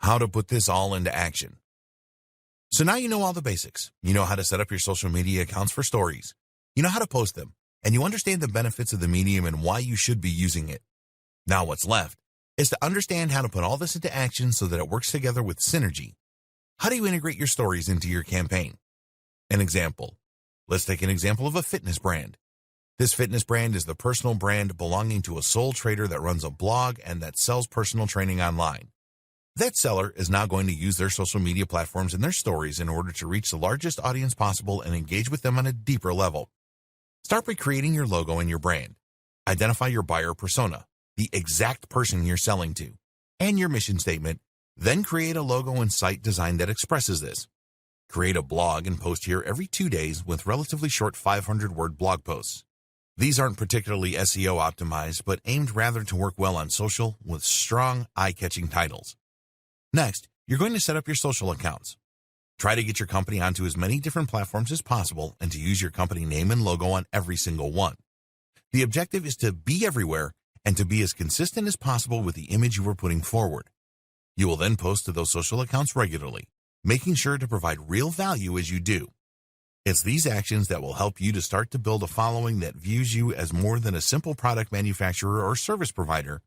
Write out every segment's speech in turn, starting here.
how to put this all into action. So now you know all the basics. You know how to set up your social media accounts for stories. You know how to post them, and you understand the benefits of the medium and why you should be using it. Now what's left is to understand how to put all this into action so that it works together with synergy. How do you integrate your stories into your campaign? An example. Let's take an example of a fitness brand. This fitness brand is the personal brand belonging to a sole trader that runs a blog and that sells personal training online. That seller is now going to use their social media platforms and their stories in order to reach the largest audience possible and engage with them on a deeper level. Start by creating your logo and your brand. Identify your buyer persona, the exact person you're selling to, and your mission statement. Then create a logo and site design that expresses this. Create a blog and post here every 2 days with relatively short 500-word blog posts. These aren't particularly SEO optimized, but aimed rather to work well on social with strong, eye-catching titles. Next, you're going to set up your social accounts. Try to get your company onto as many different platforms as possible and to use your company name and logo on every single one. The objective is to be everywhere and to be as consistent as possible with the image you are putting forward. You will then post to those social accounts regularly, making sure to provide real value as you do. It's these actions that will help you to start to build a following that views you as more than a simple product manufacturer or service provider,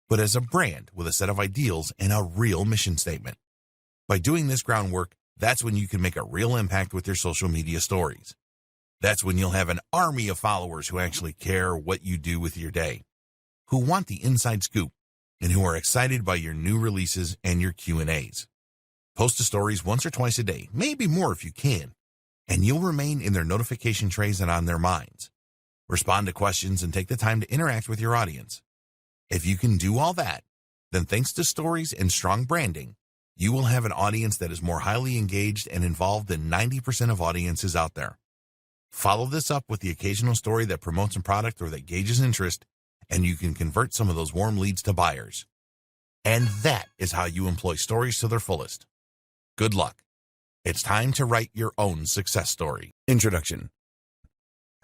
but as a brand with a set of ideals and a real mission statement. By doing this groundwork, that's when you can make a real impact with your social media stories. That's when you'll have an army of followers who actually care what you do with your day, who want the inside scoop, and who are excited by your new releases and your Q&As. Post the stories once or twice a day, maybe more if you can, and you'll remain in their notification trays and on their minds. Respond to questions and take the time to interact with your audience. If you can do all that, then thanks to stories and strong branding, you will have an audience that is more highly engaged and involved than 90% of audiences out there. Follow this up with the occasional story that promotes a product or that gauges interest, and you can convert some of those warm leads to buyers. And that is how you employ stories to their fullest. Good luck. It's time to write your own success story. Introduction.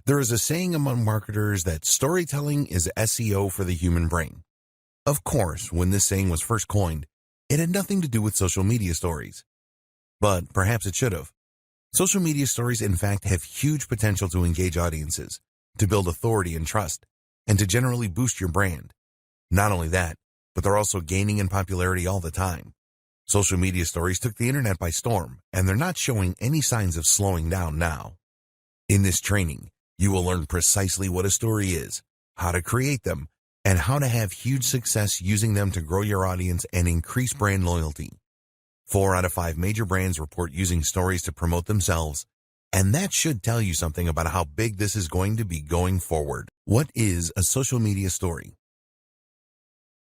There is a saying among marketers that storytelling is SEO for the human brain. Of course, when this saying was first coined, it had nothing to do with social media stories. But perhaps it should have. Social media stories, in fact, have huge potential to engage audiences, to build authority and trust, and to generally boost your brand. Not only that, but they're also gaining in popularity all the time. Social media stories took the internet by storm, and they're not showing any signs of slowing down now. In this training, you will learn precisely what a story is, how to create them, and how to have huge success using them to grow your audience and increase brand loyalty. 4 out of 5 major brands report using stories to promote themselves, and that should tell you something about how big this is going to be going forward. What is a social media story?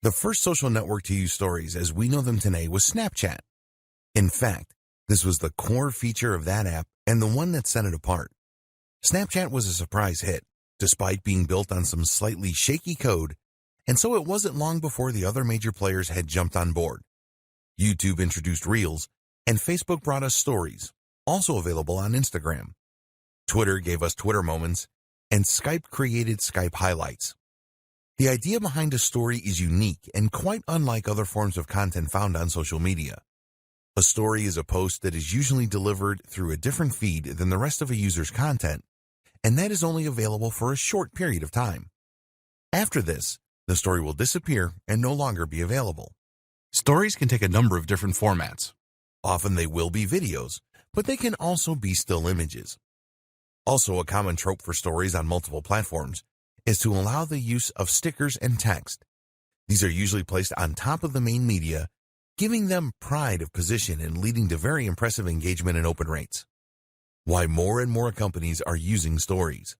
The first social network to use stories as we know them today was Snapchat. In fact, this was the core feature of that app and the one that set it apart. Snapchat was a surprise hit, despite being built on some slightly shaky code, and so it wasn't long before the other major players had jumped on board. YouTube introduced Reels, and Facebook brought us Stories, also available on Instagram. Twitter gave us Twitter Moments, and Skype created Skype Highlights. The idea behind a story is unique and quite unlike other forms of content found on social media. A story is a post that is usually delivered through a different feed than the rest of a user's content, and that is only available for a short period of time. After this, the story will disappear and no longer be available. Stories can take a number of different formats. Often they will be videos, but they can also be still images. Also, a common trope for stories on multiple platforms is to allow the use of stickers and text. These are usually placed on top of the main media, giving them pride of position and leading to very impressive engagement and open rates. Why more and more companies are using stories.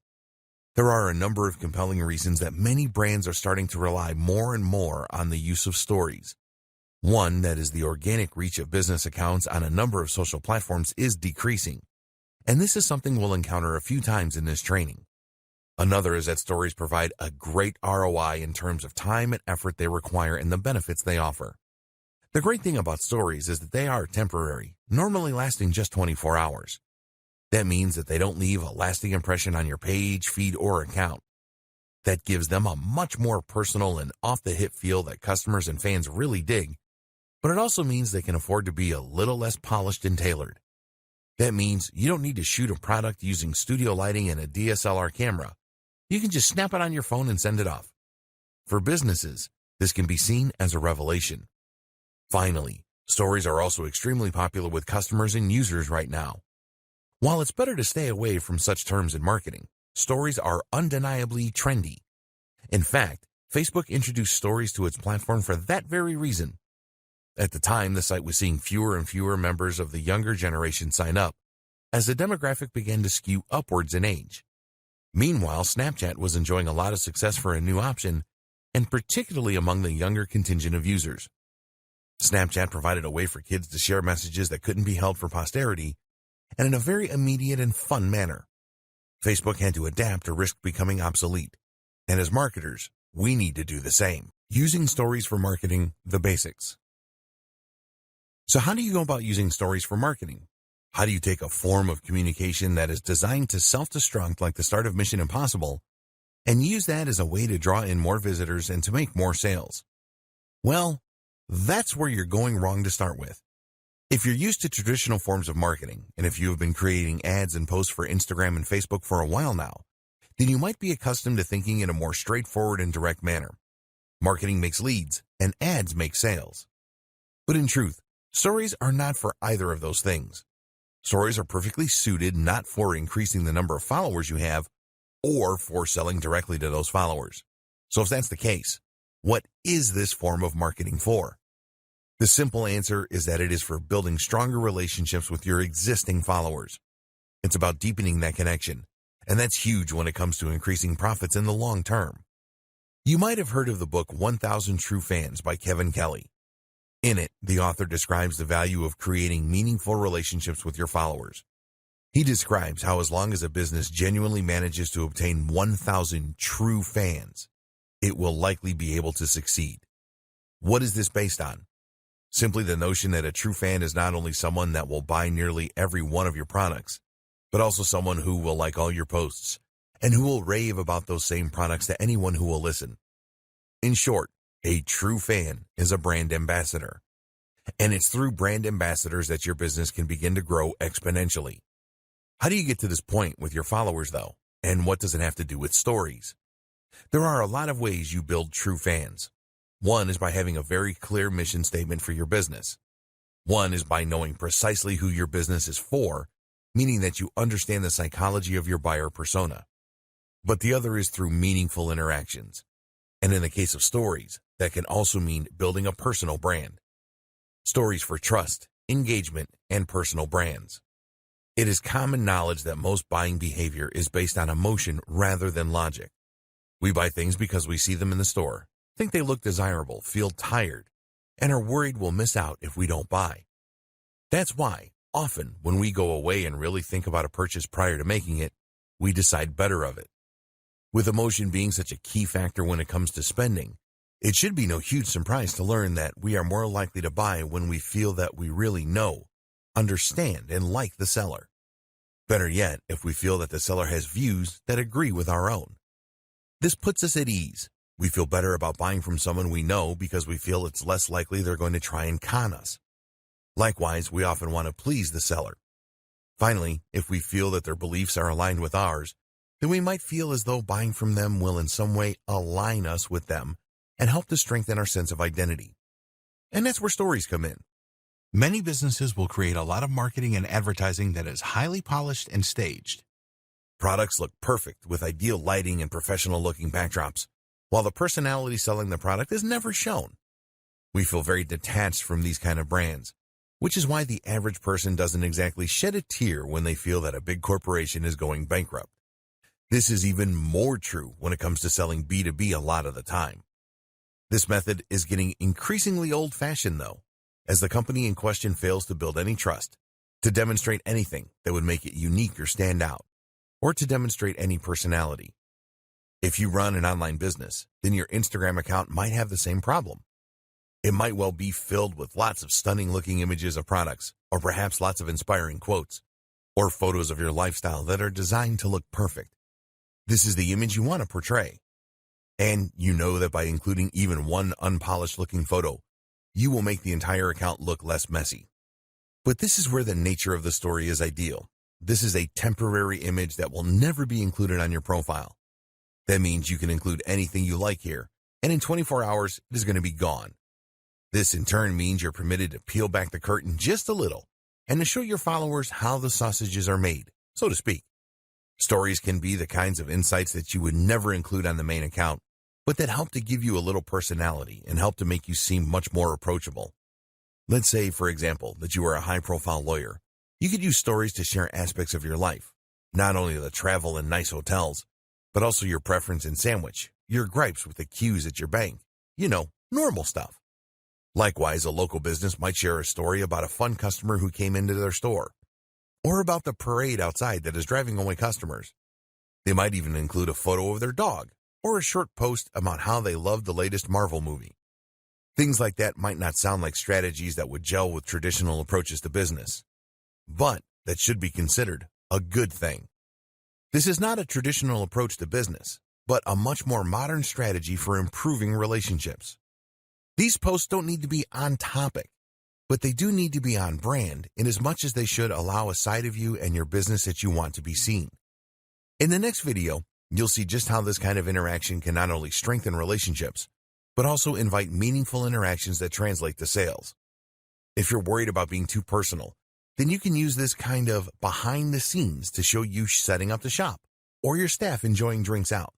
There are a number of compelling reasons that many brands are starting to rely more and more on the use of stories. One, that is the organic reach of business accounts on a number of social platforms is decreasing, and this is something we'll encounter a few times in this training. Another is that stories provide a great ROI in terms of time and effort they require and the benefits they offer. The great thing about stories is that they are temporary, normally lasting just 24 hours. That means that they don't leave a lasting impression on your page, feed, or account. That gives them a much more personal and off-the-hip feel that customers and fans really dig, But it also means they can afford to be a little less polished and tailored. That means you don't need to shoot a product using studio lighting and a DSLR camera. You can just snap it on your phone and send it off. For businesses, this can be seen as a revelation. Finally, stories are also extremely popular with customers and users right now. While it's better to stay away from such terms in marketing, stories are undeniably trendy. In fact, Facebook introduced stories to its platform for that very reason. At the time, the site was seeing fewer and fewer members of the younger generation sign up, as the demographic began to skew upwards in age. Meanwhile, Snapchat was enjoying a lot of success for a new option, and particularly among the younger contingent of users. Snapchat provided a way for kids to share messages that couldn't be held for posterity, and in a very immediate and fun manner. Facebook had to adapt or risk becoming obsolete, and as marketers, we need to do the same. Using stories for marketing, the basics. So how do you go about using stories for marketing? How do you take a form of communication that is designed to self-destruct like the start of Mission Impossible and use that as a way to draw in more visitors and to make more sales? Well, that's where you're going wrong to start with. If you're used to traditional forms of marketing, and if you have been creating ads and posts for Instagram and Facebook for a while now, then you might be accustomed to thinking in a more straightforward and direct manner. Marketing makes leads, and ads make sales. But in truth, stories are not for either of those things. Stories are perfectly suited not for increasing the number of followers you have or for selling directly to those followers. So if that's the case, what is this form of marketing for? The simple answer is that it is for building stronger relationships with your existing followers. It's about deepening that connection, and that's huge when it comes to increasing profits in the long term. You might have heard of the book 1,000 True Fans by Kevin Kelly. In it, the author describes the value of creating meaningful relationships with your followers. He describes how as long as a business genuinely manages to obtain 1,000 true fans, it will likely be able to succeed. What is this based on? Simply the notion that a true fan is not only someone that will buy nearly every one of your products, but also someone who will like all your posts and who will rave about those same products to anyone who will listen. In short, a true fan is a brand ambassador. And it's through brand ambassadors that your business can begin to grow exponentially. How do you get to this point with your followers, though? And what does it have to do with stories? There are a lot of ways you build true fans. One is by having a very clear mission statement for your business. One is by knowing precisely who your business is for, meaning that you understand the psychology of your buyer persona. But the other is through meaningful interactions. And in the case of stories, that can also mean building a personal brand. Stories for trust, engagement, and personal brands. It is common knowledge that most buying behavior is based on emotion rather than logic. We buy things because we see them in the store, think they look desirable, feel tired, and are worried we'll miss out if we don't buy. That's why, often, when we go away and really think about a purchase prior to making it, we decide better of it. With emotion being such a key factor when it comes to spending, it should be no huge surprise to learn that we are more likely to buy when we feel that we really know, understand, and like the seller. Better yet, if we feel that the seller has views that agree with our own. This puts us at ease. We feel better about buying from someone we know because we feel it's less likely they're going to try and con us. Likewise, we often want to please the seller. Finally, if we feel that their beliefs are aligned with ours, then we might feel as though buying from them will in some way align us with them and help to strengthen our sense of identity. And that's where stories come in. Many businesses will create a lot of marketing and advertising that is highly polished and staged. Products look perfect with ideal lighting and professional-looking backdrops, while the personality selling the product is never shown. We feel very detached from these kind of brands, which is why the average person doesn't exactly shed a tear when they feel that a big corporation is going bankrupt. This is even more true when it comes to selling B2B a lot of the time. This method is getting increasingly old-fashioned, though, as the company in question fails to build any trust, to demonstrate anything that would make it unique or stand out, or to demonstrate any personality. If you run an online business, then your Instagram account might have the same problem. It might well be filled with lots of stunning-looking images of products, or perhaps lots of inspiring quotes, or photos of your lifestyle that are designed to look perfect. This is the image you want to portray. And you know that by including even one unpolished-looking photo, you will make the entire account look less messy. But this is where the nature of the story is ideal. This is a temporary image that will never be included on your profile. That means you can include anything you like here, and in 24 hours, it is going to be gone. This in turn means you're permitted to peel back the curtain just a little and to show your followers how the sausages are made, so to speak. Stories can be the kinds of insights that you would never include on the main account, but that help to give you a little personality and help to make you seem much more approachable. Let's say, for example, that you are a high-profile lawyer. You could use stories to share aspects of your life, not only the travel and nice hotels, but also your preference in sandwich, your gripes with the queues at your bank, normal stuff. Likewise, a local business might share a story about a fun customer who came into their store, or about the parade outside that is driving away customers. They might even include a photo of their dog, or a short post about how they loved the latest Marvel movie. Things like that might not sound like strategies that would gel with traditional approaches to business, but that should be considered a good thing. This is not a traditional approach to business, but a much more modern strategy for improving relationships. These posts don't need to be on topic, but they do need to be on brand in as much as they should allow a side of you and your business that you want to be seen. In the next video, you'll see just how this kind of interaction can not only strengthen relationships, but also invite meaningful interactions that translate to sales. If you're worried about being too personal, then you can use this kind of behind the scenes to show you setting up the shop or your staff enjoying drinks out.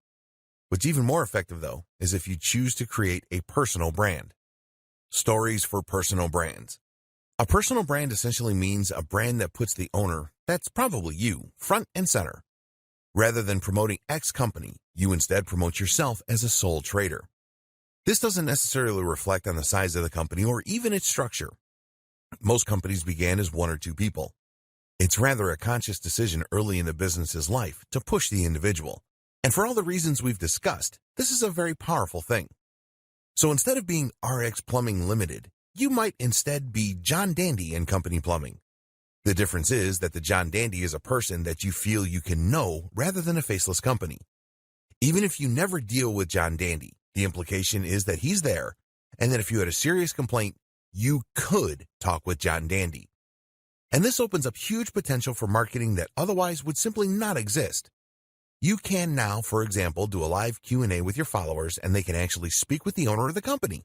What's even more effective, though, is if you choose to create a personal brand. Stories for personal brands. A personal brand essentially means a brand that puts the owner, that's probably you, front and center. Rather than promoting X company, you instead promote yourself as a sole trader. This doesn't necessarily reflect on the size of the company or even its structure. Most companies began as one or two people. It's rather a conscious decision early in the business's life to push the individual. And for all the reasons we've discussed, this is a very powerful thing. So instead of being RX Plumbing Limited, you might instead be John Dandy and Company Plumbing. The difference is that the John Dandy is a person that you feel you can know rather than a faceless company. Even if you never deal with John Dandy, the implication is that he's there, and that if you had a serious complaint, you could talk with John Dandy. And this opens up huge potential for marketing that otherwise would simply not exist. You can now, for example, do a live Q&A with your followers, and they can actually speak with the owner of the company.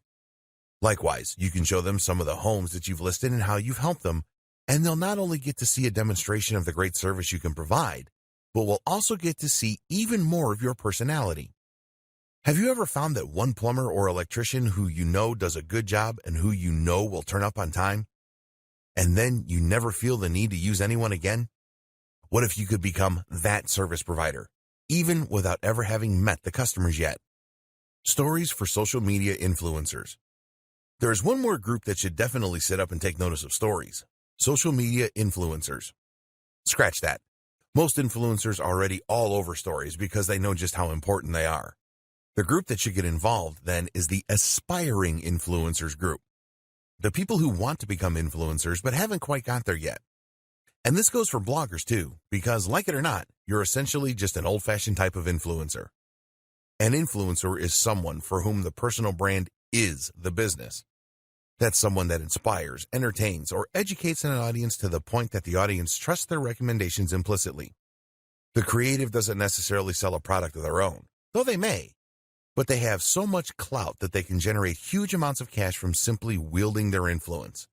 Likewise, you can show them some of the homes that you've listed and how you've helped them, and they'll not only get to see a demonstration of the great service you can provide, but will also get to see even more of your personality. Have you ever found that one plumber or electrician who you know does a good job and who you know will turn up on time, and then you never feel the need to use anyone again? What if you could become that service provider, even without ever having met the customers yet? Stories for social media influencers. There is one more group that should definitely sit up and take notice of stories: social media influencers. Scratch that. Most influencers are already all over stories because they know just how important they are. The group that should get involved, then, is the aspiring influencers group. The people who want to become influencers but haven't quite got there yet. And this goes for bloggers too, because like it or not, you're essentially just an old-fashioned type of influencer. An influencer is someone for whom the personal brand is the business. That's someone that inspires, entertains, or educates an audience to the point that the audience trusts their recommendations implicitly. The creative doesn't necessarily sell a product of their own, though they may. But they have so much clout that they can generate huge amounts of cash from simply wielding their influence.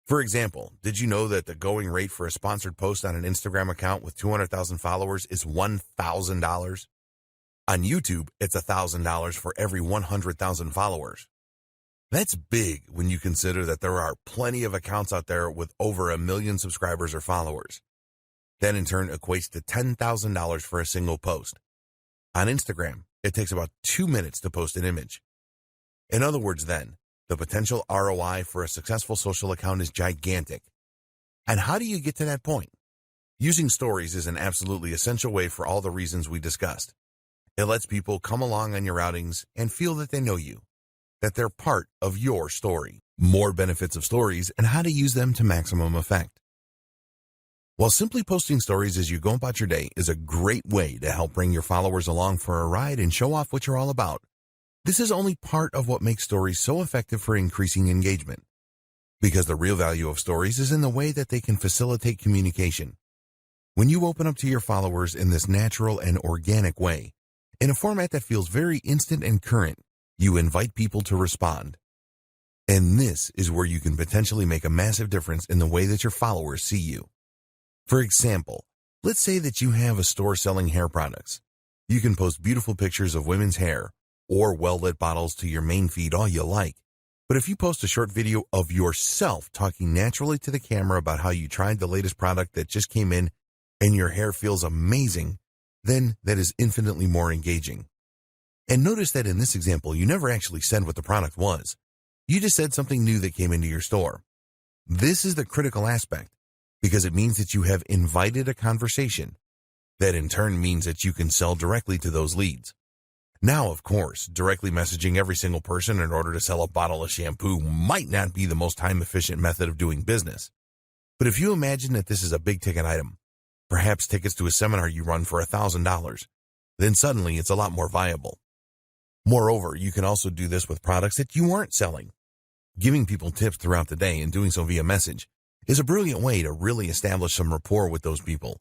For example, did you know that the going rate for a sponsored post on an Instagram account with 200,000 followers is $1,000? On YouTube, it's $1,000 for every 100,000 followers. That's big when you consider that there are plenty of accounts out there with over 1 million subscribers or followers. That in turn equates to $10,000 for a single post. On Instagram, it takes about 2 minutes to post an image. In other words, then, the potential ROI for a successful social account is gigantic. And how do you get to that point? Using stories is an absolutely essential way for all the reasons we discussed. It lets people come along on your outings and feel that they know you, that they're part of your story. More benefits of stories and how to use them to maximum effect. While simply posting stories as you go about your day is a great way to help bring your followers along for a ride and show off what you're all about, This is only part of what makes stories so effective for increasing engagement, because the real value of stories is in the way that they can facilitate communication. When you open up to your followers in this natural and organic way, in a format that feels very instant and current, you invite people to respond. And this is where you can potentially make a massive difference in the way that your followers see you. For example, let's say that you have a store selling hair products. You can post beautiful pictures of women's hair or well-lit bottles to your main feed all you like. But if you post a short video of yourself talking naturally to the camera about how you tried the latest product that just came in and your hair feels amazing, then that is infinitely more engaging. And notice that in this example, you never actually said what the product was. You just said something new that came into your store. This is the critical aspect, because it means that you have invited a conversation. That in turn means that you can sell directly to those leads. Now, of course, directly messaging every single person in order to sell a bottle of shampoo might not be the most time-efficient method of doing business. But if you imagine that this is a big-ticket item, perhaps tickets to a seminar you run for $1,000, then suddenly it's a lot more viable. Moreover, you can also do this with products that you aren't selling. Giving people tips throughout the day and doing so via message is a brilliant way to really establish some rapport with those people.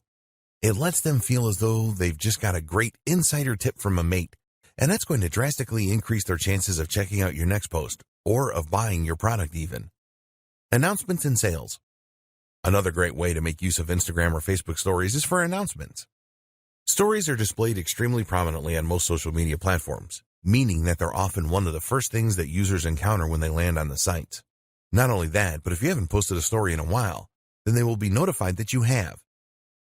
It lets them feel as though they've just got a great insider tip from a mate, and that's going to drastically increase their chances of checking out your next post or of buying your product even. Announcements and sales. Another great way to make use of Instagram or Facebook stories is for announcements. Stories are displayed extremely prominently on most social media platforms, meaning that they're often one of the first things that users encounter when they land on the site. Not only that, but if you haven't posted a story in a while, then they will be notified that you have.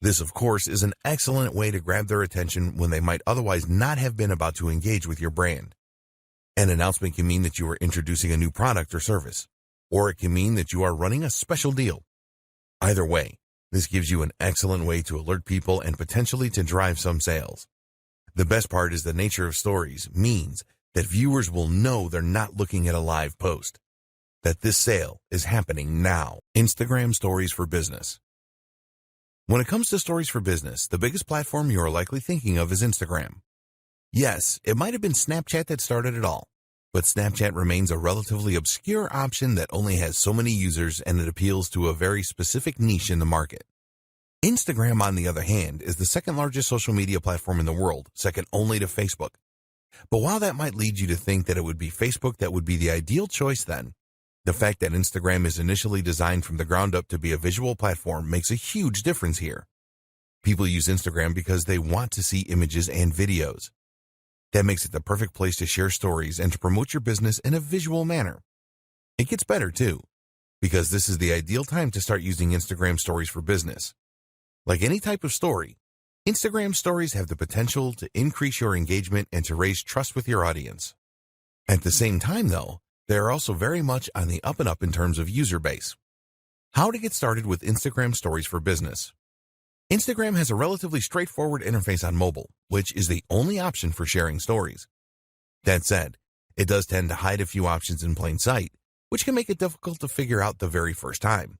This, of course, is an excellent way to grab their attention when they might otherwise not have been about to engage with your brand. An announcement can mean that you are introducing a new product or service, or it can mean that you are running a special deal. Either way, this gives you an excellent way to alert people and potentially to drive some sales. The best part is the nature of stories means that viewers will know they're not looking at a live post, that this sale is happening now. Instagram Stories for Business. When it comes to stories for business, the biggest platform you are likely thinking of is Instagram. Yes, it might have been Snapchat that started it all, but Snapchat remains a relatively obscure option that only has so many users and it appeals to a very specific niche in the market. Instagram, on the other hand, is the second largest social media platform in the world, second only to Facebook. But while that might lead you to think that it would be Facebook that would be the ideal choice then, the fact that Instagram is initially designed from the ground up to be a visual platform makes a huge difference here. People use Instagram because they want to see images and videos. That makes it the perfect place to share stories and to promote your business in a visual manner. It gets better too, because this is the ideal time to start using Instagram Stories for business. Like any type of story, Instagram Stories have the potential to increase your engagement and to raise trust with your audience. At the same time, though, they are also very much on the up and up in terms of user base. How to get started with Instagram Stories for business. Instagram has a relatively straightforward interface on mobile, which is the only option for sharing stories. That said, it does tend to hide a few options in plain sight, which can make it difficult to figure out the very first time.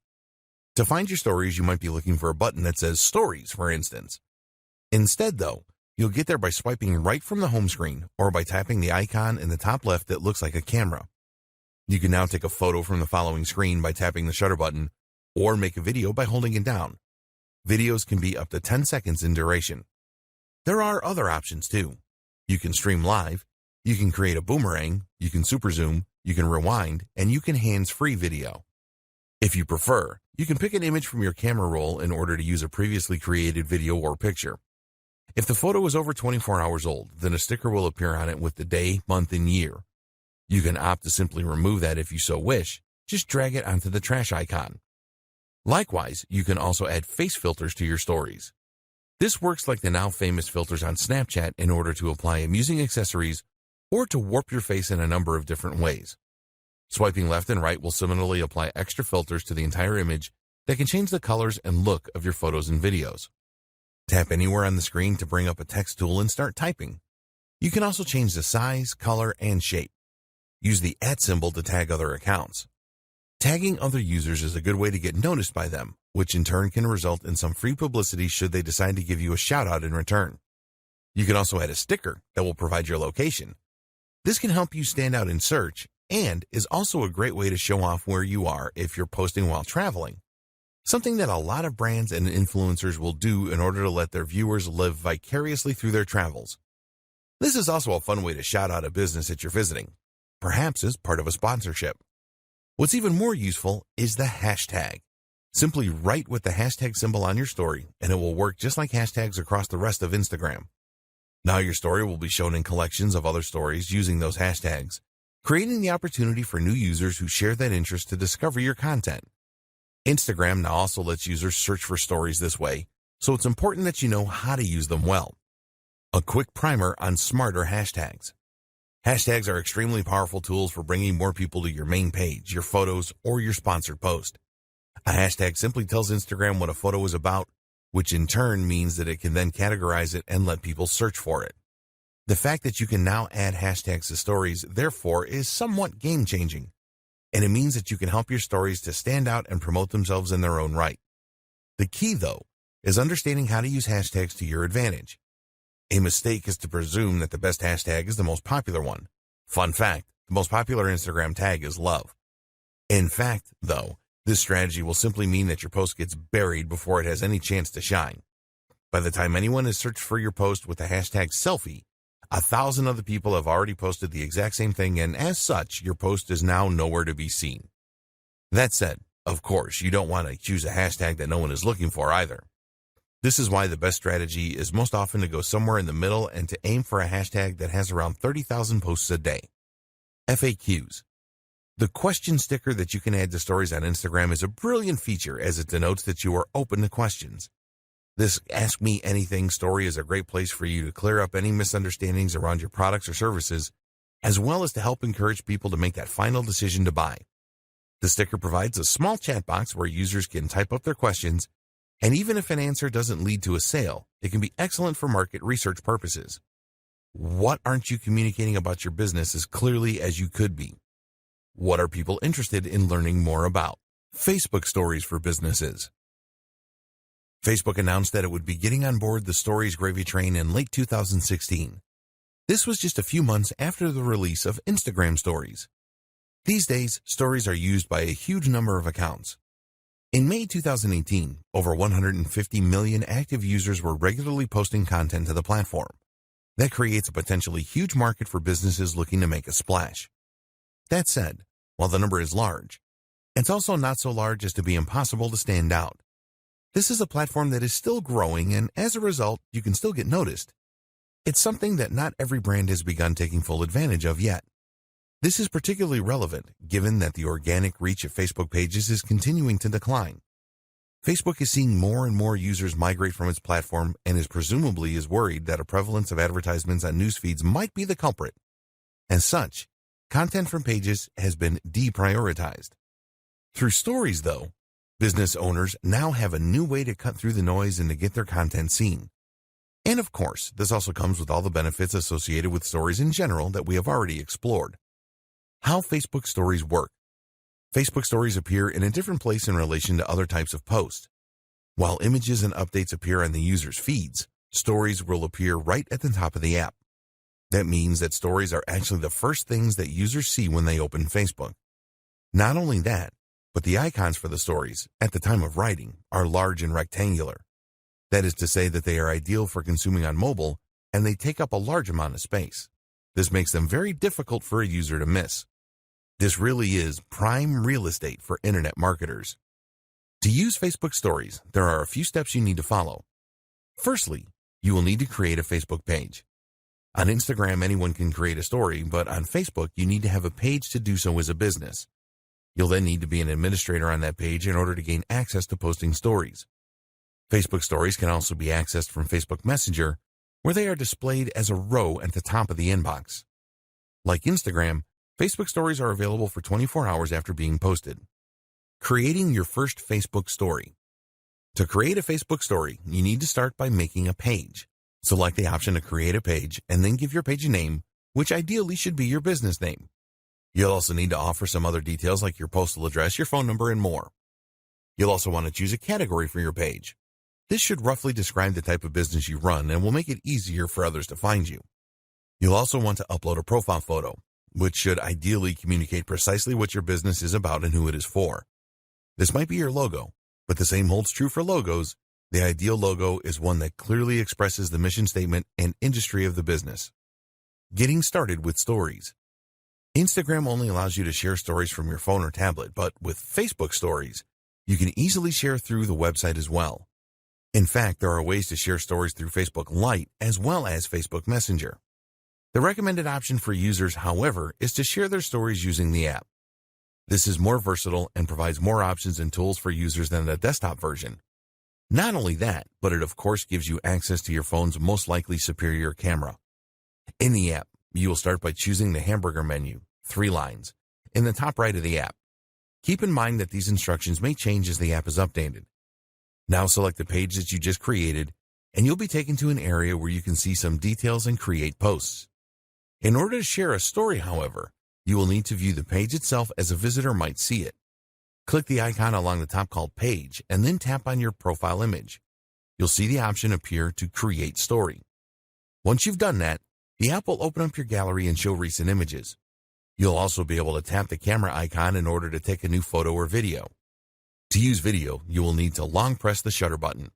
To find your stories, you might be looking for a button that says Stories, for instance. Instead, though, you'll get there by swiping right from the home screen or by tapping the icon in the top left that looks like a camera. You can now take a photo from the following screen by tapping the shutter button, or make a video by holding it down. Videos can be up to 10 seconds in duration. There are other options too. You can stream live, you can create a boomerang, you can super zoom, you can rewind, and you can hands-free video. If you prefer, you can pick an image from your camera roll in order to use a previously created video or picture. If the photo is over 24 hours old, then a sticker will appear on it with the day, month, and year. You can opt to simply remove that if you so wish. Just drag it onto the trash icon. Likewise, you can also add face filters to your stories. This works like the now famous filters on Snapchat in order to apply amusing accessories or to warp your face in a number of different ways. Swiping left and right will similarly apply extra filters to the entire image that can change the colors and look of your photos and videos. Tap anywhere on the screen to bring up a text tool and start typing. You can also change the size, color, and shape. Use the @ symbol to tag other accounts. Tagging other users is a good way to get noticed by them, which in turn can result in some free publicity should they decide to give you a shout out in return. You can also add a sticker that will provide your location. This can help you stand out in search and is also a great way to show off where you are if you're posting while traveling. Something that a lot of brands and influencers will do in order to let their viewers live vicariously through their travels. This is also a fun way to shout out a business that you're visiting, perhaps as part of a sponsorship. What's even more useful is the hashtag. Simply write with the hashtag symbol on your story, and it will work just like hashtags across the rest of Instagram. Now your story will be shown in collections of other stories using those hashtags, creating the opportunity for new users who share that interest to discover your content. Instagram now also lets users search for stories this way, so it's important that you know how to use them well. A quick primer on smarter hashtags. Hashtags are extremely powerful tools for bringing more people to your main page, your photos, or your sponsored post. A hashtag simply tells Instagram what a photo is about, which in turn means that it can then categorize it and let people search for it. The fact that you can now add hashtags to stories, therefore, is somewhat game-changing, and it means that you can help your stories to stand out and promote themselves in their own right. The key, though, is understanding how to use hashtags to your advantage. A mistake is to presume that the best hashtag is the most popular one. Fun fact, the most popular Instagram tag is love. In fact, though, this strategy will simply mean that your post gets buried before it has any chance to shine. By the time anyone has searched for your post with the hashtag selfie, 1,000 other people have already posted the exact same thing, and as such, your post is now nowhere to be seen. That said, of course, you don't want to choose a hashtag that no one is looking for either. This is why the best strategy is most often to go somewhere in the middle and to aim for a hashtag that has around 30,000 posts a day. FAQs. The question sticker that you can add to stories on Instagram is a brilliant feature as it denotes that you are open to questions. This Ask Me Anything story is a great place for you to clear up any misunderstandings around your products or services, as well as to help encourage people to make that final decision to buy. The sticker provides a small chat box where users can type up their questions, and even if an answer doesn't lead to a sale, it can be excellent for market research purposes. What aren't you communicating about your business as clearly as you could be? What are people interested in learning more about? Facebook stories for businesses. Facebook announced that it would be getting on board the stories gravy train in late 2016. This was just a few months after the release of Instagram stories. These days, stories are used by a huge number of accounts. In May 2018, over 150 million active users were regularly posting content to the platform. That creates a potentially huge market for businesses looking to make a splash. That said, while the number is large, it's also not so large as to be impossible to stand out. This is a platform that is still growing, and as a result, you can still get noticed. It's something that not every brand has begun taking full advantage of yet. This is particularly relevant given that the organic reach of Facebook pages is continuing to decline. Facebook is seeing more and more users migrate from its platform and is presumably worried that a prevalence of advertisements on news feeds might be the culprit. As such, content from pages has been deprioritized. Through stories, though, business owners now have a new way to cut through the noise and to get their content seen. And of course, this also comes with all the benefits associated with stories in general that we have already explored. How Facebook stories work. Facebook stories appear in a different place in relation to other types of posts. While images and updates appear on the user's feeds, stories will appear right at the top of the app. That means that stories are actually the first things that users see when they open Facebook. Not only that, but the icons for the stories, at the time of writing, are large and rectangular. That is to say that they are ideal for consuming on mobile, and they take up a large amount of space. This makes them very difficult for a user to miss. This really is prime real estate for internet marketers. To use Facebook stories, there are a few steps you need to follow. Firstly, you will need to create a Facebook page. On Instagram, anyone can create a story, but on Facebook, you need to have a page to do so as a business. You'll then need to be an administrator on that page in order to gain access to posting stories. Facebook stories can also be accessed from Facebook Messenger, where they are displayed as a row at the top of the inbox. Like Instagram, Facebook stories are available for 24 hours after being posted. Creating your first Facebook story. To create a Facebook story, you need to start by making a page. Select the option to create a page and then give your page a name, which ideally should be your business name. You'll also need to offer some other details like your postal address, your phone number, and more. You'll also want to choose a category for your page. This should roughly describe the type of business you run and will make it easier for others to find you. You'll also want to upload a profile photo, which should ideally communicate precisely what your business is about and who it is for. This might be your logo, but the same holds true for logos. The ideal logo is one that clearly expresses the mission statement and industry of the business. Getting started with stories. Instagram only allows you to share stories from your phone or tablet, but with Facebook Stories, you can easily share through the website as well. In fact, there are ways to share stories through Facebook Lite as well as Facebook Messenger. The recommended option for users, however, is to share their stories using the app. This is more versatile and provides more options and tools for users than the desktop version. Not only that, but it of course gives you access to your phone's most likely superior camera. In the app, you will start by choosing the hamburger menu, 3 lines, in the top right of the app. Keep in mind that these instructions may change as the app is updated. Now select the page that you just created, and you'll be taken to an area where you can see some details and create posts. In order to share a story, however, you will need to view the page itself as a visitor might see it. Click the icon along the top called Page, and then tap on your profile image. You'll see the option appear to Create Story. Once you've done that, the app will open up your gallery and show recent images. You'll also be able to tap the camera icon in order to take a new photo or video. To use video, you will need to long press the shutter button.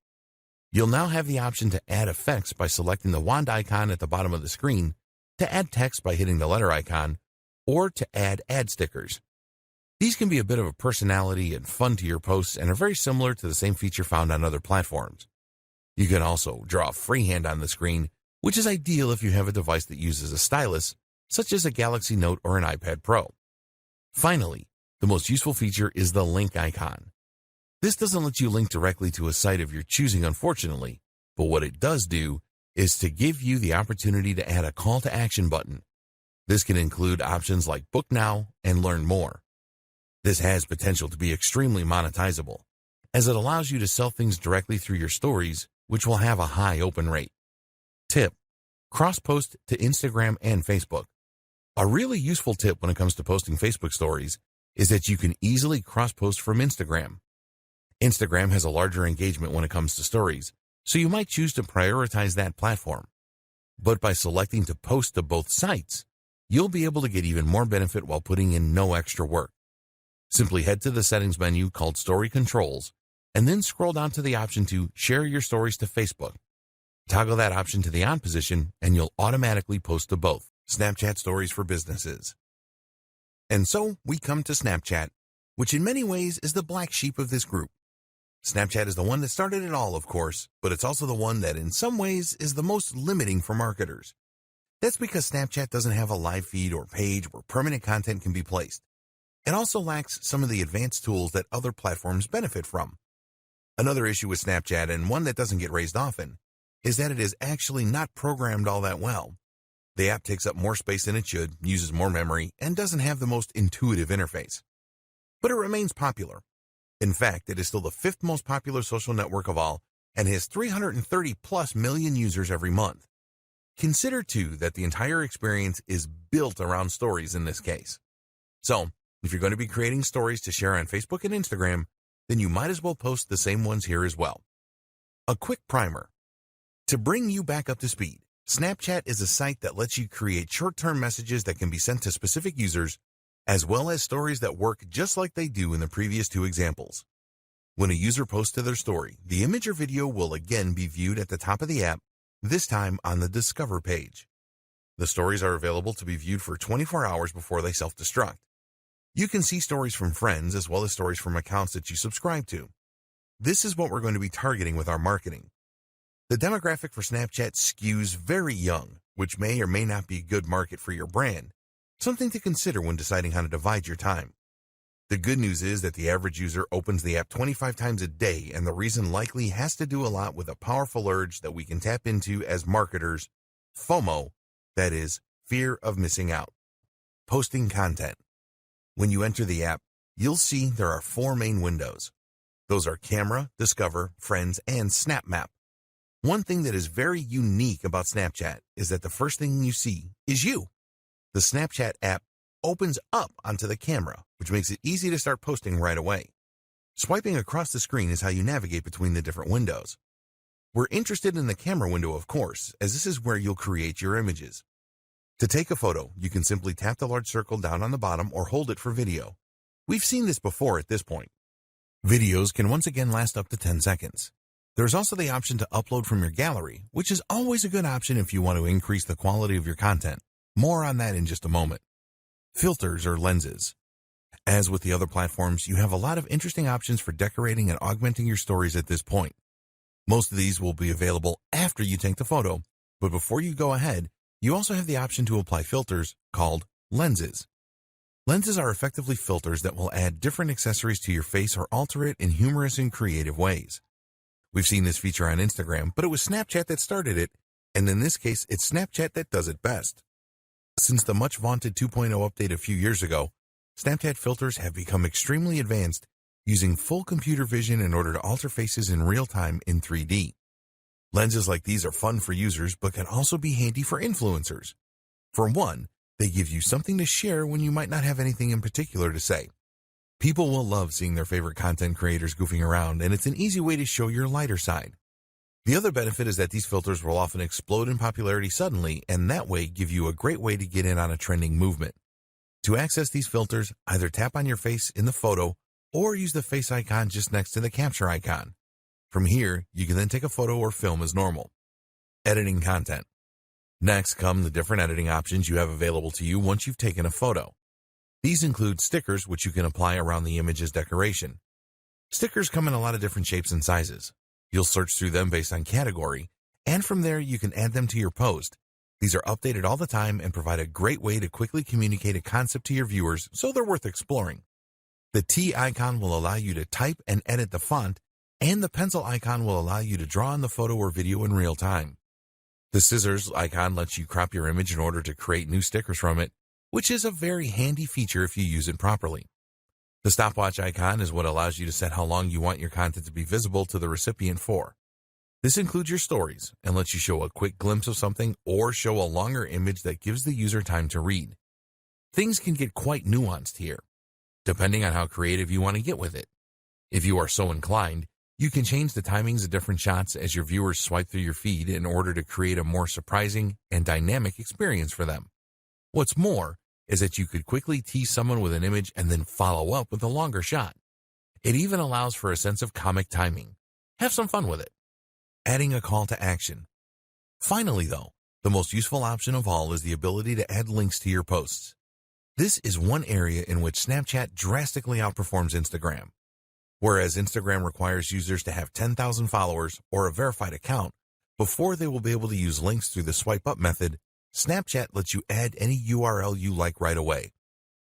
You'll now have the option to add effects by selecting the wand icon at the bottom of the screen, to add text by hitting the letter icon, or to add ad stickers. These can be a bit of a personality and fun to your posts and are very similar to the same feature found on other platforms. You can also draw freehand on the screen, which is ideal if you have a device that uses a stylus, such as a Galaxy Note or an iPad Pro. Finally, the most useful feature is the link icon. This doesn't let you link directly to a site of your choosing, unfortunately, but what it does do is to give you the opportunity to add a call to action button. This can include options like Book Now and Learn More. This has potential to be extremely monetizable, as it allows you to sell things directly through your stories, which will have a high open rate. Tip: cross-post to Instagram and Facebook. A really useful tip when it comes to posting Facebook stories is that you can easily cross-post from Instagram. Instagram has a larger engagement when it comes to stories, so you might choose to prioritize that platform. But by selecting to post to both sites, you'll be able to get even more benefit while putting in no extra work. Simply head to the settings menu called Story Controls, and then scroll down to the option to Share Your Stories to Facebook. Toggle that option to the on position, and you'll automatically post to both. Snapchat Stories for Businesses. And so we come to Snapchat, which in many ways is the black sheep of this group. Snapchat is the one that started it all, of course, but it's also the one that in some ways is the most limiting for marketers. That's because Snapchat doesn't have a live feed or page where permanent content can be placed. It also lacks some of the advanced tools that other platforms benefit from. Another issue with Snapchat, and one that doesn't get raised often, is that it is actually not programmed all that well. The app takes up more space than it should, uses more memory, and doesn't have the most intuitive interface. But it remains popular. In fact, it is still the 5th most popular social network of all and has 330 plus million users every month. Consider, too, that the entire experience is built around stories in this case. So, if you're going to be creating stories to share on Facebook and Instagram, then you might as well post the same ones here as well. A quick primer. To bring you back up to speed, Snapchat is a site that lets you create short-term messages that can be sent to specific users, as well as stories that work just like they do in the previous 2 examples. When a user posts to their story, the image or video will again be viewed at the top of the app, this time on the Discover page. The stories are available to be viewed for 24 hours before they self-destruct. You can see stories from friends as well as stories from accounts that you subscribe to. This is what we're going to be targeting with our marketing. The demographic for Snapchat skews very young, which may or may not be a good market for your brand, something to consider when deciding how to divide your time. The good news is that the average user opens the app 25 times a day, and the reason likely has to do a lot with a powerful urge that we can tap into as marketers, FOMO, that is, fear of missing out. Posting content. When you enter the app, you'll see there are 4 main windows. Those are Camera, Discover, Friends, and Snap Map. One thing that is very unique about Snapchat is that the first thing you see is you. The Snapchat app opens up onto the camera, which makes it easy to start posting right away. Swiping across the screen is how you navigate between the different windows. We're interested in the camera window, of course, as this is where you'll create your images. To take a photo, you can simply tap the large circle down on the bottom or hold it for video. We've seen this before at this point. Videos can once again last up to 10 seconds. There's also the option to upload from your gallery, which is always a good option if you want to increase the quality of your content. More on that in just a moment. Filters or lenses. As with the other platforms, you have a lot of interesting options for decorating and augmenting your stories at this point. Most of these will be available after you take the photo, but before you go ahead, you also have the option to apply filters called lenses. Lenses are effectively filters that will add different accessories to your face or alter it in humorous and creative ways. We've seen this feature on Instagram, but it was Snapchat that started it, and in this case, it's Snapchat that does it best. Since the much vaunted 2.0 update a few years ago, Snapchat filters have become extremely advanced, using full computer vision in order to alter faces in real time in 3D. Lenses like these are fun for users, but can also be handy for influencers. For one, they give you something to share when you might not have anything in particular to say. People will love seeing their favorite content creators goofing around, and it's an easy way to show your lighter side. The other benefit is that these filters will often explode in popularity suddenly, and that way give you a great way to get in on a trending movement. To access these filters, either tap on your face in the photo or use the face icon just next to the capture icon. From here, you can then take a photo or film as normal. Editing content. Next come the different editing options you have available to you once you've taken a photo. These include stickers, which you can apply around the image as decoration. Stickers come in a lot of different shapes and sizes. You'll search through them based on category, and from there you can add them to your post. These are updated all the time and provide a great way to quickly communicate a concept to your viewers, so they're worth exploring. The T icon will allow you to type and edit the font, and the pencil icon will allow you to draw on the photo or video in real time. The scissors icon lets you crop your image in order to create new stickers from it, which is a very handy feature if you use it properly. The stopwatch icon is what allows you to set how long you want your content to be visible to the recipient for. This includes your stories and lets you show a quick glimpse of something or show a longer image that gives the user time to read. Things can get quite nuanced here, depending on how creative you want to get with it. If you are so inclined, you can change the timings of different shots as your viewers swipe through your feed in order to create a more surprising and dynamic experience for them. What's more is that you could quickly tease someone with an image and then follow up with a longer shot. It even allows for a sense of comic timing. Have some fun with it. Adding a call to action. Finally, though, the most useful option of all is the ability to add links to your posts. This is one area in which Snapchat drastically outperforms Instagram. Whereas Instagram requires users to have 10,000 followers or a verified account before they will be able to use links through the swipe up method, Snapchat lets you add any URL you like right away.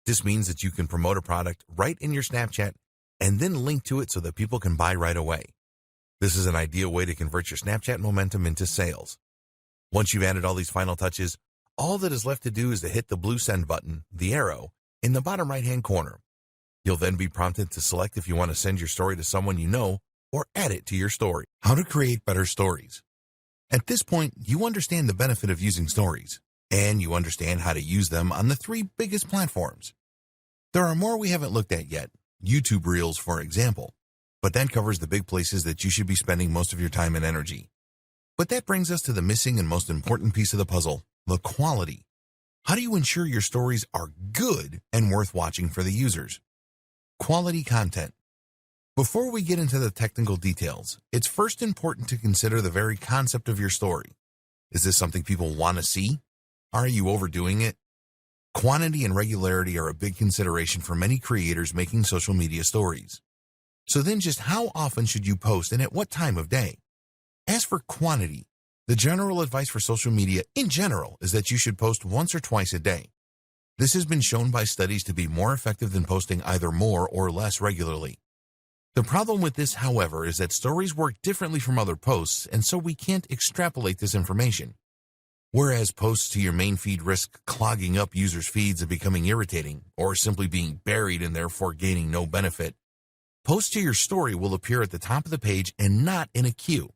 This means that you can promote a product right in your Snapchat and then link to it so that people can buy right away. This is an ideal way to convert your Snapchat momentum into sales. Once you've added all these final touches, all that is left to do is to hit the blue send button, the arrow, in the bottom right-hand corner. You'll then be prompted to select if you want to send your story to someone you know or add it to your story. How to create better stories. At this point, you understand the benefit of using stories, and you understand how to use them on the 3 biggest platforms. There are more we haven't looked at yet, YouTube Reels for example, but that covers the big places that you should be spending most of your time and energy. But that brings us to the missing and most important piece of the puzzle, the quality. How do you ensure your stories are good and worth watching for the users? Quality content. Before we get into the technical details, it's first important to consider the very concept of your story. Is this something people want to see? Are you overdoing it? Quantity and regularity are a big consideration for many creators making social media stories. So then just how often should you post and at what time of day? As for quantity, the general advice for social media in general is that you should post once or twice a day. This has been shown by studies to be more effective than posting either more or less regularly. The problem with this, however, is that stories work differently from other posts, and so we can't extrapolate this information. Whereas posts to your main feed risk clogging up users' feeds and becoming irritating, or simply being buried and therefore gaining no benefit, posts to your story will appear at the top of the page and not in a queue.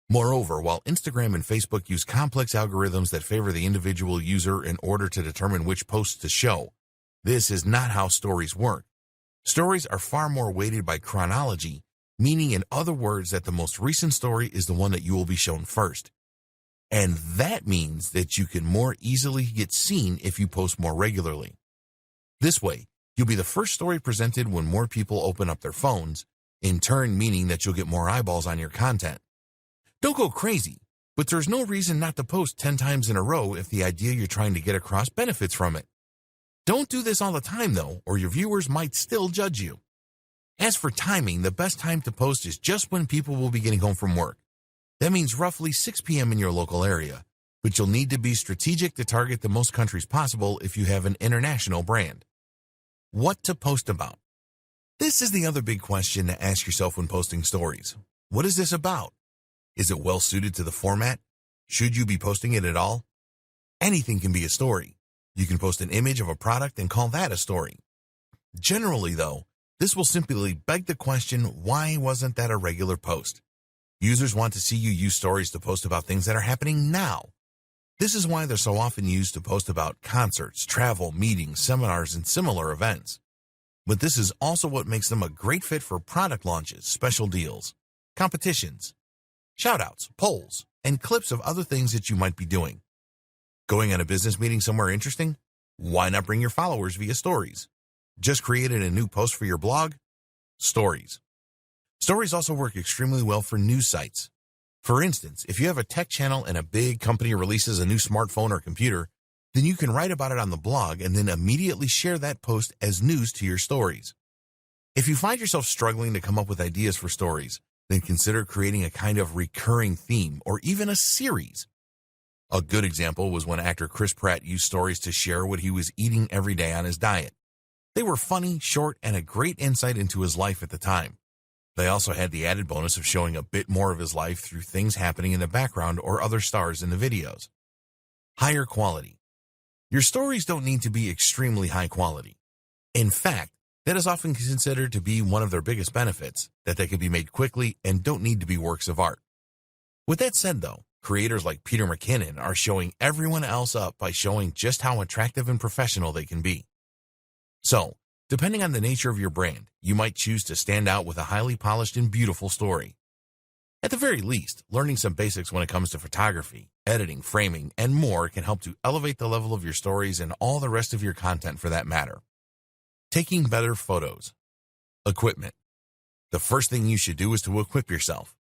Moreover, while Instagram and Facebook use complex algorithms that favor the individual user in order to determine which posts to show, this is not how stories work. Stories are far more weighted by chronology, meaning in other words that the most recent story is the one that you will be shown first. And that means that you can more easily get seen if you post more regularly. This way, you'll be the first story presented when more people open up their phones, in turn meaning that you'll get more eyeballs on your content. Don't go crazy, but there's no reason not to post 10 times in a row if the idea you're trying to get across benefits from it. Don't do this all the time though, or your viewers might still judge you. As for timing, the best time to post is just when people will be getting home from work. That means roughly 6 p.m. in your local area, but you'll need to be strategic to target the most countries possible if you have an international brand. What to post about? This is the other big question to ask yourself when posting stories. What is this about? Is it well suited to the format? Should you be posting it at all? Anything can be a story. You can post an image of a product and call that a story. Generally, though, this will simply beg the question, why wasn't that a regular post? Users want to see you use stories to post about things that are happening now. This is why they're so often used to post about concerts, travel, meetings, seminars, and similar events. But this is also what makes them a great fit for product launches, special deals, competitions, shoutouts, polls, and clips of other things that you might be doing. Going on a business meeting somewhere interesting? Why not bring your followers via stories? Just created a new post for your blog? Stories. Stories also work extremely well for news sites. For instance, if you have a tech channel and a big company releases a new smartphone or computer, then you can write about it on the blog and then immediately share that post as news to your stories. If you find yourself struggling to come up with ideas for stories, then consider creating a kind of recurring theme or even a series. A good example was when actor Chris Pratt used stories to share what he was eating every day on his diet. They were funny, short, and a great insight into his life at the time. They also had the added bonus of showing a bit more of his life through things happening in the background or other stars in the videos. Higher quality. Your stories don't need to be extremely high quality. In fact, that is often considered to be one of their biggest benefits, that they can be made quickly and don't need to be works of art. With that said though, creators like Peter McKinnon are showing everyone else up by showing just how attractive and professional they can be. So, depending on the nature of your brand, you might choose to stand out with a highly polished and beautiful story. At the very least, learning some basics when it comes to photography, editing, framing, and more can help to elevate the level of your stories and all the rest of your content for that matter. Taking better photos. Equipment. The first thing you should do is to equip yourself.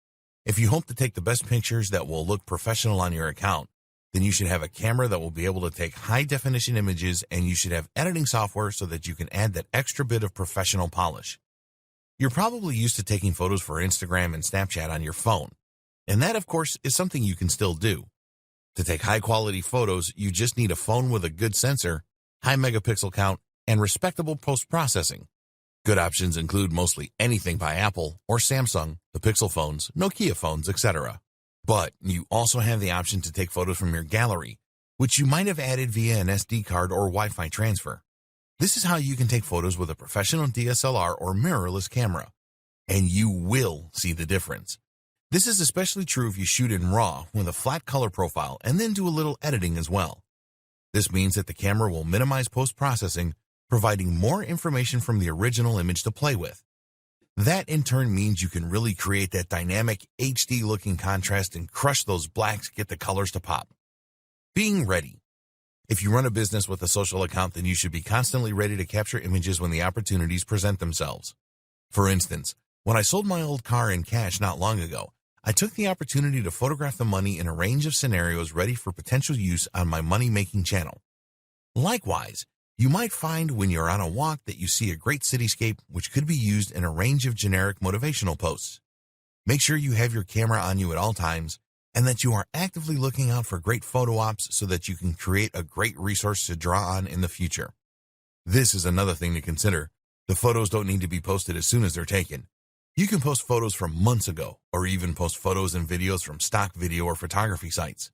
If you hope to take the best pictures that will look professional on your account, then you should have a camera that will be able to take high-definition images, and you should have editing software so that you can add that extra bit of professional polish. You're probably used to taking photos for Instagram and Snapchat on your phone, and that, of course, is something you can still do. To take high-quality photos, you just need a phone with a good sensor, high megapixel count, and respectable post-processing. Good options include mostly anything by Apple or Samsung, the Pixel phones, Nokia phones, etc. But you also have the option to take photos from your gallery, which you might have added via an SD card or Wi-Fi transfer. This is how you can take photos with a professional DSLR or mirrorless camera, and you will see the difference. This is especially true if you shoot in RAW with a flat color profile and then do a little editing as well. This means that the camera will minimize post-processing, providing more information from the original image to play with. That in turn means you can really create that dynamic HD looking contrast and crush those blacks, get the colors to pop. Being ready. If you run a business with a social account, then you should be constantly ready to capture images when the opportunities present themselves. For instance, when I sold my old car in cash not long ago, I took the opportunity to photograph the money in a range of scenarios ready for potential use on my money-making channel. Likewise, you might find when you're on a walk that you see a great cityscape which could be used in a range of generic motivational posts. Make sure you have your camera on you at all times and that you are actively looking out for great photo ops so that you can create a great resource to draw on in the future. This is another thing to consider. The photos don't need to be posted as soon as they're taken. You can post photos from months ago or even post photos and videos from stock video or photography sites.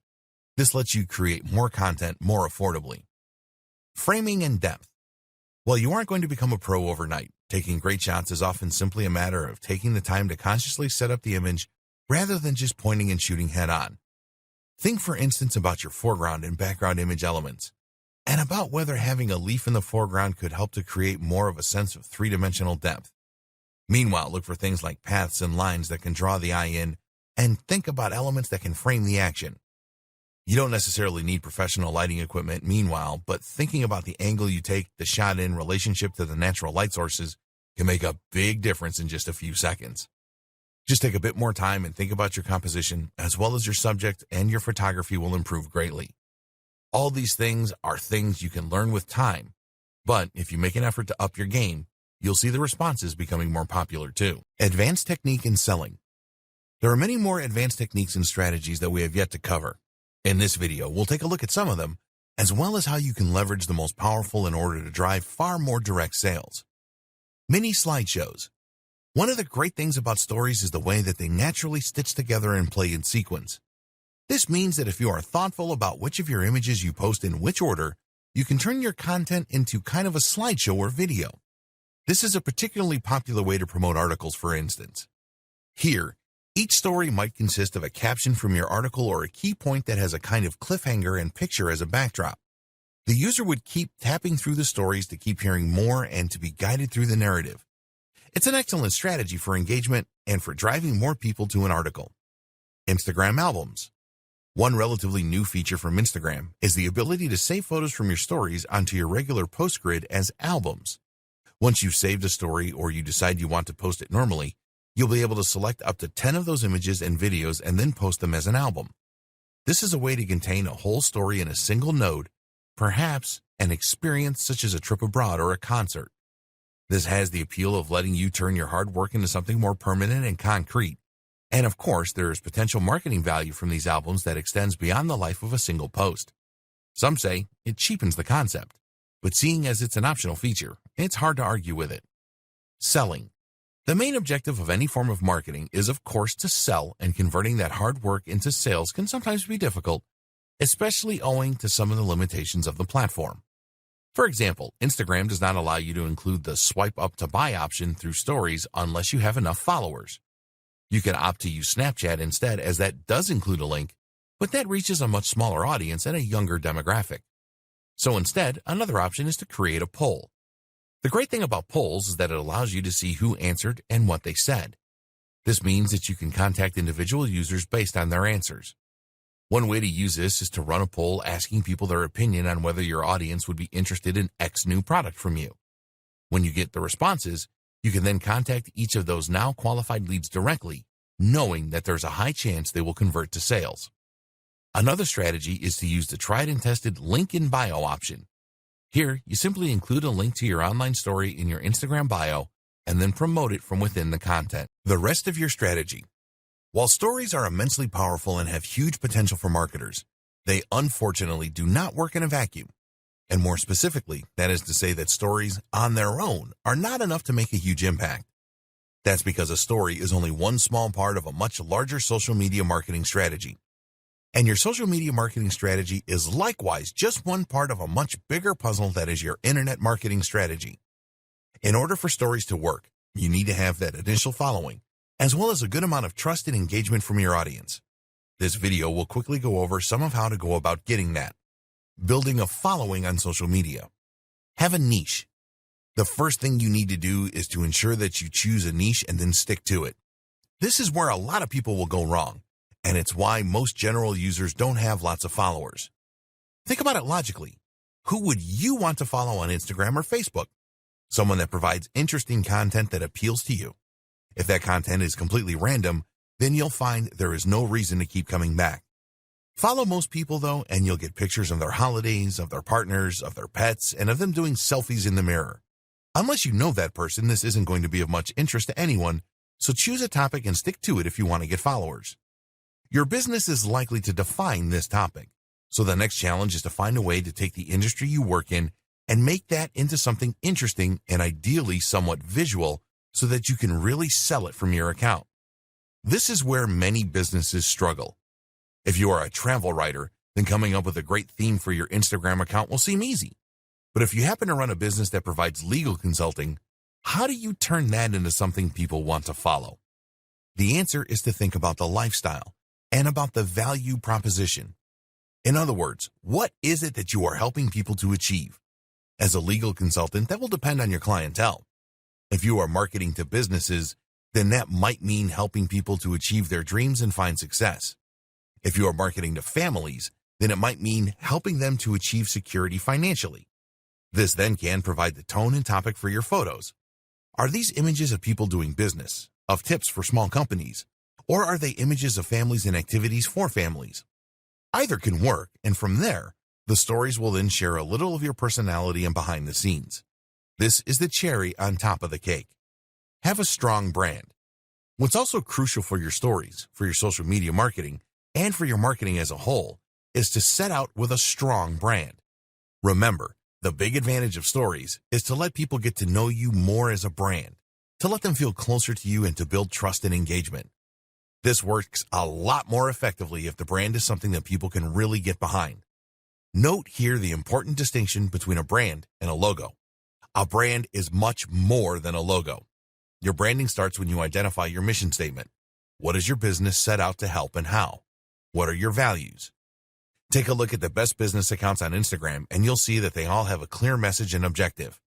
This lets you create more content more affordably. Framing and depth. While you aren't going to become a pro overnight, taking great shots is often simply a matter of taking the time to consciously set up the image rather than just pointing and shooting head on. Think, for instance, about your foreground and background image elements, and about whether having a leaf in the foreground could help to create more of a sense of three-dimensional depth. Meanwhile, look for things like paths and lines that can draw the eye in, and think about elements that can frame the action. You don't necessarily need professional lighting equipment meanwhile, but thinking about the angle you take the shot in relationship to the natural light sources can make a big difference in just a few seconds. Just take a bit more time and think about your composition as well as your subject, and your photography will improve greatly. All these things are things you can learn with time, but if you make an effort to up your game, you'll see the responses becoming more popular too. Advanced technique in selling. There are many more advanced techniques and strategies that we have yet to cover. In this video, we'll take a look at some of them, as well as how you can leverage the most powerful in order to drive far more direct sales. Mini slideshows. One of the great things about stories is the way that they naturally stitch together and play in sequence. This means that if you are thoughtful about which of your images you post in which order, you can turn your content into kind of a slideshow or video. This is a particularly popular way to promote articles, for instance. Here, each story might consist of a caption from your article or a key point that has a kind of cliffhanger and picture as a backdrop. The user would keep tapping through the stories to keep hearing more and to be guided through the narrative. It's an excellent strategy for engagement and for driving more people to an article. Instagram albums. One relatively new feature from Instagram is the ability to save photos from your stories onto your regular post grid as albums. Once you've saved a story or you decide you want to post it normally, you'll be able to select up to 10 of those images and videos and then post them as an album. This is a way to contain a whole story in a single node, perhaps an experience such as a trip abroad or a concert. This has the appeal of letting you turn your hard work into something more permanent and concrete. And of course, there is potential marketing value from these albums that extends beyond the life of a single post. Some say it cheapens the concept, but seeing as it's an optional feature, it's hard to argue with it. Selling. The main objective of any form of marketing is, of course, to sell, and converting that hard work into sales can sometimes be difficult, especially owing to some of the limitations of the platform. For example, Instagram does not allow you to include the swipe up to buy option through stories unless you have enough followers. You can opt to use Snapchat instead, as that does include a link, but that reaches a much smaller audience and a younger demographic. So instead, another option is to create a poll. The great thing about polls is that it allows you to see who answered and what they said. This means that you can contact individual users based on their answers. One way to use this is to run a poll asking people their opinion on whether your audience would be interested in X new product from you. When you get the responses, you can then contact each of those now qualified leads directly, knowing that there's a high chance they will convert to sales. Another strategy is to use the tried and tested link in bio option. Here, you simply include a link to your online story in your Instagram bio and then promote it from within the content. The rest of your strategy. While stories are immensely powerful and have huge potential for marketers, they unfortunately do not work in a vacuum. And more specifically, that is to say that stories on their own are not enough to make a huge impact. That's because a story is only one small part of a much larger social media marketing strategy. And your social media marketing strategy is likewise just one part of a much bigger puzzle that is your internet marketing strategy. In order for stories to work, you need to have that initial following, as well as a good amount of trust and engagement from your audience. This video will quickly go over some of how to go about getting that. Building a following on social media. Have a niche. The first thing you need to do is to ensure that you choose a niche and then stick to it. This is where a lot of people will go wrong, and it's why most general users don't have lots of followers. Think about it logically. Who would you want to follow on Instagram or Facebook? Someone that provides interesting content that appeals to you. If that content is completely random, then you'll find there is no reason to keep coming back. Follow most people, though, and you'll get pictures of their holidays, of their partners, of their pets, and of them doing selfies in the mirror. Unless you know that person, this isn't going to be of much interest to anyone, so choose a topic and stick to it if you want to get followers. Your business is likely to define this topic, so the next challenge is to find a way to take the industry you work in and make that into something interesting and ideally somewhat visual so that you can really sell it from your account. This is where many businesses struggle. If you are a travel writer, then coming up with a great theme for your Instagram account will seem easy. But if you happen to run a business that provides legal consulting, how do you turn that into something people want to follow? The answer is to think about the lifestyle and about the value proposition. In other words, what is it that you are helping people to achieve? As a legal consultant, that will depend on your clientele. If you are marketing to businesses, then that might mean helping people to achieve their dreams and find success. If you are marketing to families, then it might mean helping them to achieve security financially. This then can provide the tone and topic for your photos. Are these images of people doing business, of tips for small companies, or are they images of families and activities for families? Either can work, and from there, the stories will then share a little of your personality and behind the scenes. This is the cherry on top of the cake. Have a strong brand. What's also crucial for your stories, for your social media marketing, and for your marketing as a whole, is to set out with a strong brand. Remember, the big advantage of stories is to let people get to know you more as a brand, to let them feel closer to you and to build trust and engagement. This works a lot more effectively if the brand is something that people can really get behind. Note here the important distinction between a brand and a logo. A brand is much more than a logo. Your branding starts when you identify your mission statement. What is your business set out to help and how? What are your values? Take a look at the best business accounts on Instagram and you'll see that they all have a clear message and objective.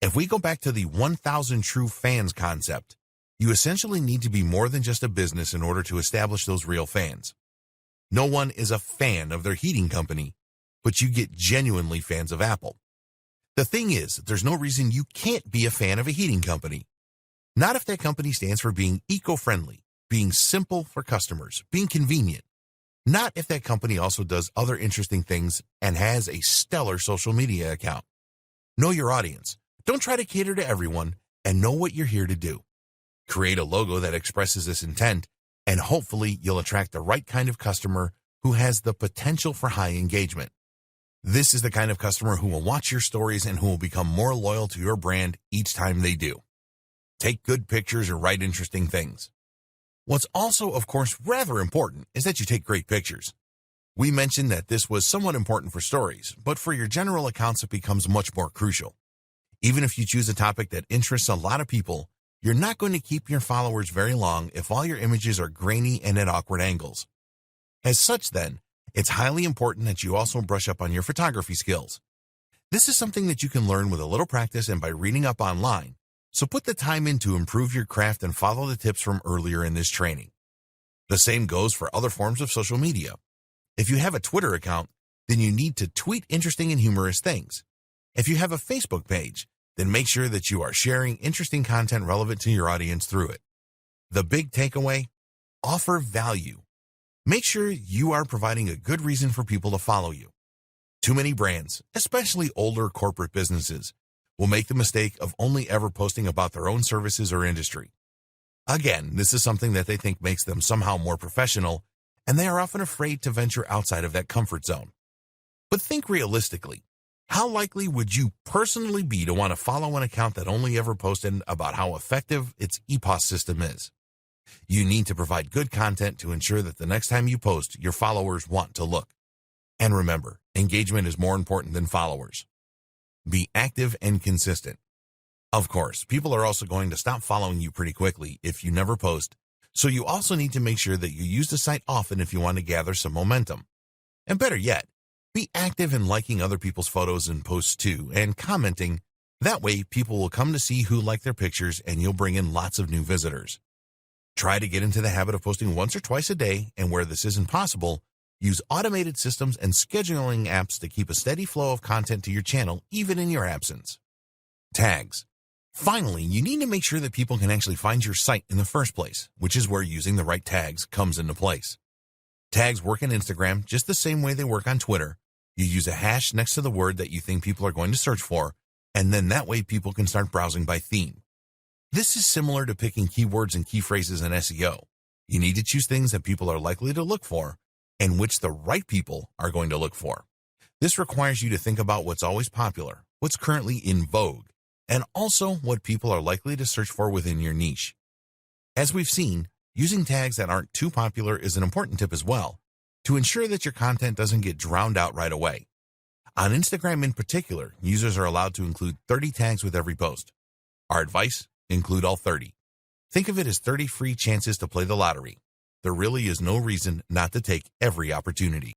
If we go back to the 1,000 true fans concept, you essentially need to be more than just a business in order to establish those real fans. No one is a fan of their heating company, but you get genuinely fans of Apple. The thing is, there's no reason you can't be a fan of a heating company. Not if that company stands for being eco-friendly, being simple for customers, being convenient. Not if that company also does other interesting things and has a stellar social media account. Know your audience. Don't try to cater to everyone, and know what you're here to do. Create a logo that expresses this intent, and hopefully you'll attract the right kind of customer who has the potential for high engagement. This is the kind of customer who will watch your stories and who will become more loyal to your brand each time they do. Take good pictures or write interesting things. What's also, of course, rather important is that you take great pictures. We mentioned that this was somewhat important for stories, but for your general accounts it becomes much more crucial. Even if you choose a topic that interests a lot of people, you're not going to keep your followers very long if all your images are grainy and at awkward angles. As such then, it's highly important that you also brush up on your photography skills. This is something that you can learn with a little practice and by reading up online, so put the time in to improve your craft and follow the tips from earlier in this training. The same goes for other forms of social media. If you have a Twitter account, then you need to tweet interesting and humorous things. If you have a Facebook page, then make sure that you are sharing interesting content relevant to your audience through it. The big takeaway: offer value. Make sure you are providing a good reason for people to follow you. Too many brands, especially older corporate businesses, will make the mistake of only ever posting about their own services or industry. Again, this is something that they think makes them somehow more professional, and they are often afraid to venture outside of that comfort zone. But think realistically. How likely would you personally be to want to follow an account that only ever posted about how effective its EPOS system is? You need to provide good content to ensure that the next time you post, your followers want to look. And remember, engagement is more important than followers. Be active and consistent. Of course, people are also going to stop following you pretty quickly if you never post, so you also need to make sure that you use the site often if you want to gather some momentum. And better yet, be active in liking other people's photos and posts too, and commenting. That way, people will come to see who like their pictures and you'll bring in lots of new visitors. Try to get into the habit of posting once or twice a day, and where this isn't possible, use automated systems and scheduling apps to keep a steady flow of content to your channel, even in your absence. Tags. Finally, you need to make sure that people can actually find your site in the first place, which is where using the right tags comes into place. Tags work in Instagram just the same way they work on Twitter. You use a hash next to the word that you think people are going to search for, and then that way people can start browsing by theme. This is similar to picking keywords and key phrases in SEO. You need to choose things that people are likely to look for, and which the right people are going to look for. This requires you to think about what's always popular, what's currently in vogue, and also what people are likely to search for within your niche. As we've seen, using tags that aren't too popular is an important tip as well, to ensure that your content doesn't get drowned out right away. On Instagram in particular, users are allowed to include 30 tags with every post. Our advice: include all 30. Think of it as 30 free chances to play the lottery. There really is no reason not to take every opportunity.